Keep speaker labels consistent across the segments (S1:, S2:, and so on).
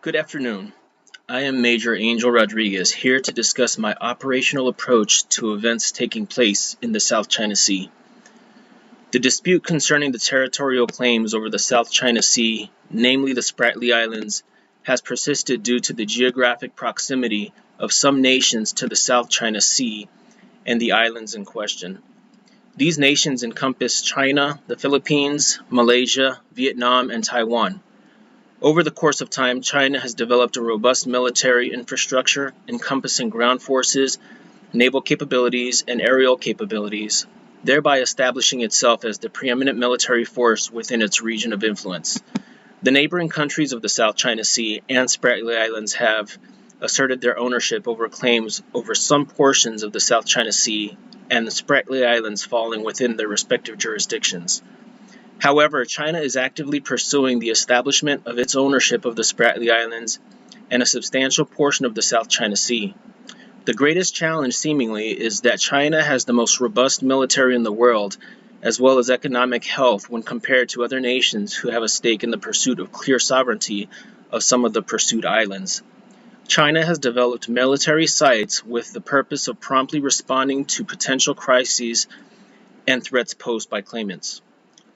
S1: Good afternoon. I am Major Angel Rodriguez, here to discuss my operational approach to events taking place in the South China Sea. The dispute concerning the territorial claims over the South China Sea, namely the Spratly Islands, has persisted due to the geographic proximity of some nations to the South China Sea and the islands in question. These nations encompass China, the Philippines, Malaysia, Vietnam, and Taiwan. Over the course of time, China has developed a robust military infrastructure encompassing ground forces, naval capabilities, and aerial capabilities, thereby establishing itself as the preeminent military force within its region of influence. The neighboring countries of the South China Sea and Spratly Islands have asserted their ownership over claims over some portions of the South China Sea and the Spratly Islands falling within their respective jurisdictions. However, China is actively pursuing the establishment of its ownership of the Spratly Islands and a substantial portion of the South China Sea. The greatest challenge, seemingly, is that China has the most robust military in the world, as well as economic health when compared to other nations who have a stake in the pursuit of clear sovereignty of some of the pursued islands. China has developed military sites with the purpose of promptly responding to potential crises and threats posed by claimants.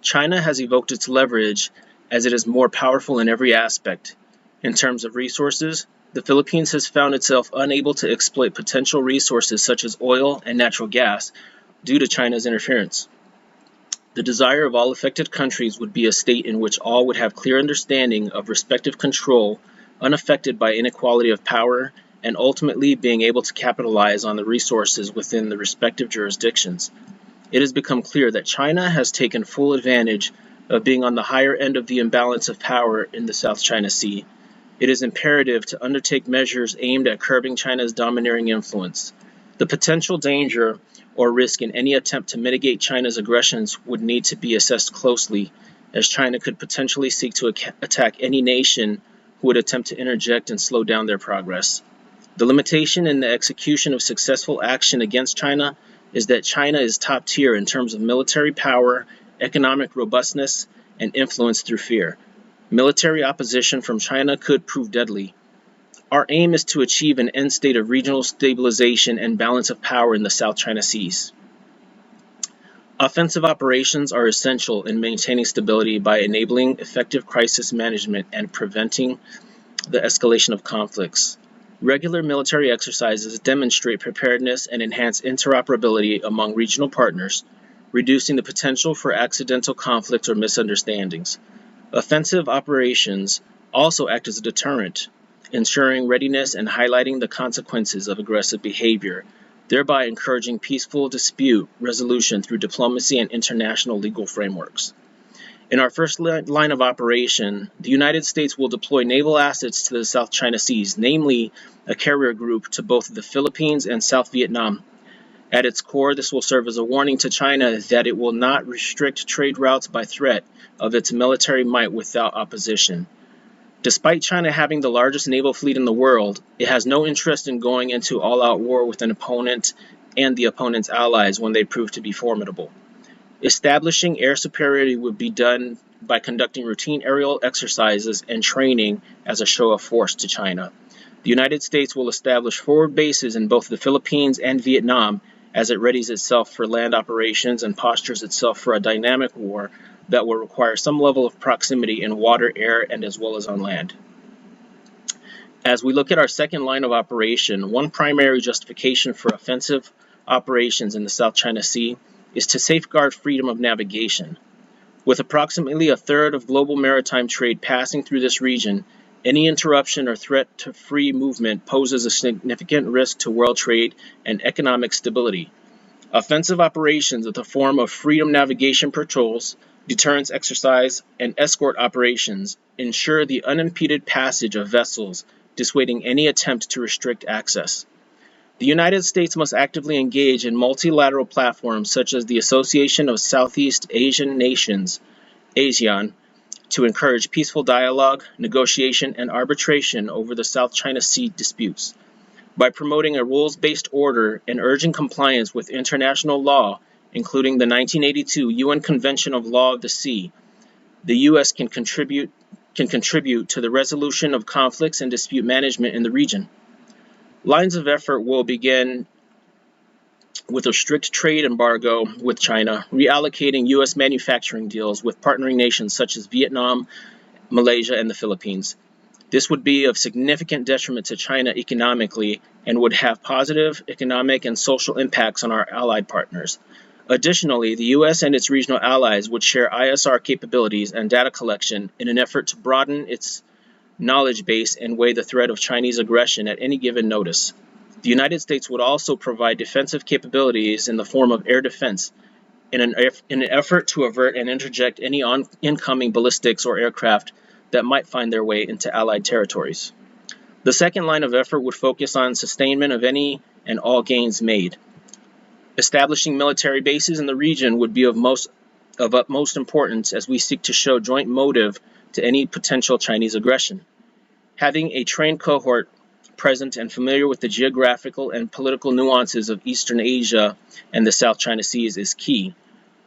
S1: China has evoked its leverage as it is more powerful in every aspect. In terms of resources, the Philippines has found itself unable to exploit potential resources such as oil and natural gas due to China's interference. The desire of all affected countries would be a state in which all would have clear understanding of respective control, unaffected by inequality of power, and ultimately being able to capitalize on the resources within the respective jurisdictions. It has become clear that China has taken full advantage of being on the higher end of the imbalance of power in the South China Sea. It is imperative to undertake measures aimed at curbing China's domineering influence. The potential danger or risk in any attempt to mitigate China's aggressions would need to be assessed closely, as China could potentially seek to attack any nation who would attempt to interject and slow down their progress. The limitation in the execution of successful action against China is that China is top tier in terms of military power, economic robustness, and influence through fear. Military opposition from China could prove deadly. Our aim is to achieve an end state of regional stabilization and balance of power in the South China Seas. Offensive operations are essential in maintaining stability by enabling effective crisis management and preventing the escalation of conflicts. Regular military exercises demonstrate preparedness and enhance interoperability among regional partners, reducing the potential for accidental conflict or misunderstandings. Offensive operations also act as a deterrent, ensuring readiness and highlighting the consequences of aggressive behavior, thereby encouraging peaceful dispute resolution through diplomacy and international legal frameworks. In our first line of operation, the United States will deploy naval assets to the South China Seas, namely a carrier group to both the Philippines and South Vietnam. At its core, this will serve as a warning to China that it will not restrict trade routes by threat of its military might without opposition. Despite China having the largest naval fleet in the world, it has no interest in going into all-out war with an opponent and the opponent's allies when they prove to be formidable. Establishing air superiority would be done by conducting routine aerial exercises and training as a show of force to China. The United States will establish forward bases in both the Philippines and Vietnam as it readies itself for land operations and postures itself for a dynamic war that will require some level of proximity in water, air, and as well as on land. As we look at our second line of operation, one primary justification for offensive operations in the South China Sea is to safeguard freedom of navigation. With approximately a third of global maritime trade passing through this region, any interruption or threat to free movement poses a significant risk to world trade and economic stability. Offensive operations in the form of freedom navigation patrols, deterrence exercise, and escort operations ensure the unimpeded passage of vessels, dissuading any attempt to restrict access. The United States must actively engage in multilateral platforms such as the Association of Southeast Asian Nations, ASEAN, to encourage peaceful dialogue, negotiation, and arbitration over the South China Sea disputes. By promoting a rules-based order and urging compliance with international law, including the 1982 UN Convention of Law of the Sea, the U.S. can contribute can contribute to the resolution of conflicts and dispute management in the region. Lines of effort will begin with a strict trade embargo with China, reallocating U.S. manufacturing deals with partnering nations such as Vietnam, Malaysia, and the Philippines. This would be of significant detriment to China economically and would have positive economic and social impacts on our allied partners. Additionally, the U.S. and its regional allies would share ISR capabilities and data collection in an effort to broaden its knowledge base and weigh the threat of Chinese aggression at any given notice. The United States would also provide defensive capabilities in the form of air defense in an effort to avert and interject any incoming ballistics or aircraft that might find their way into Allied territories. The second line of effort would focus on sustainment of any and all gains made. Establishing military bases in the region would be of utmost importance as we seek to show joint motive to any potential Chinese aggression. Having a trained cohort present and familiar with the geographical and political nuances of Eastern Asia and the South China Seas is key.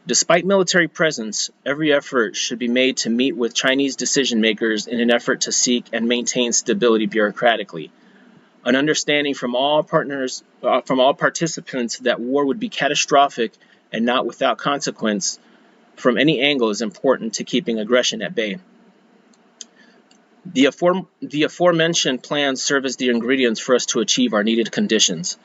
S1: Despite military presence, every effort should be made to meet with Chinese decision makers in an effort to seek and maintain stability bureaucratically. An understanding from all participants that war would be catastrophic and not without consequence from any angle is important to keeping aggression at bay. The aforementioned plans serve as the ingredients for us to achieve our needed conditions.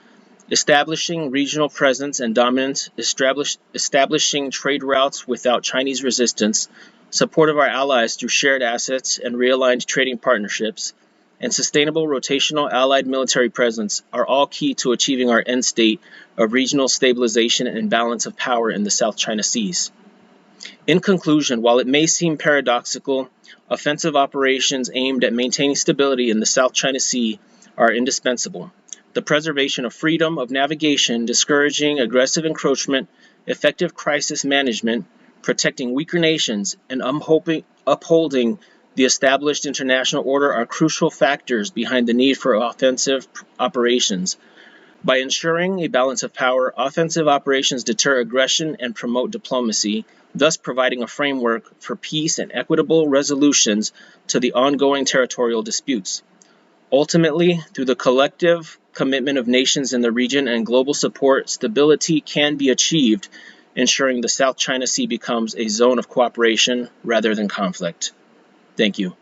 S1: Establishing regional presence and dominance, establishing trade routes without Chinese resistance, support of our allies through shared assets and realigned trading partnerships, and sustainable rotational allied military presence are all key to achieving our end state of regional stabilization and balance of power in the South China Seas. In conclusion, while it may seem paradoxical, offensive operations aimed at maintaining stability in the South China Sea are indispensable. The preservation of freedom of navigation, discouraging aggressive encroachment, effective crisis management, protecting weaker nations, and upholding the established international order are crucial factors behind the need for offensive operations. By ensuring a balance of power, offensive operations deter aggression and promote diplomacy, thus providing a framework for peace and equitable resolutions to the ongoing territorial disputes. Ultimately, through the collective commitment of nations in the region and global support, stability can be achieved, ensuring the South China Sea becomes a zone of cooperation rather than conflict. Thank you.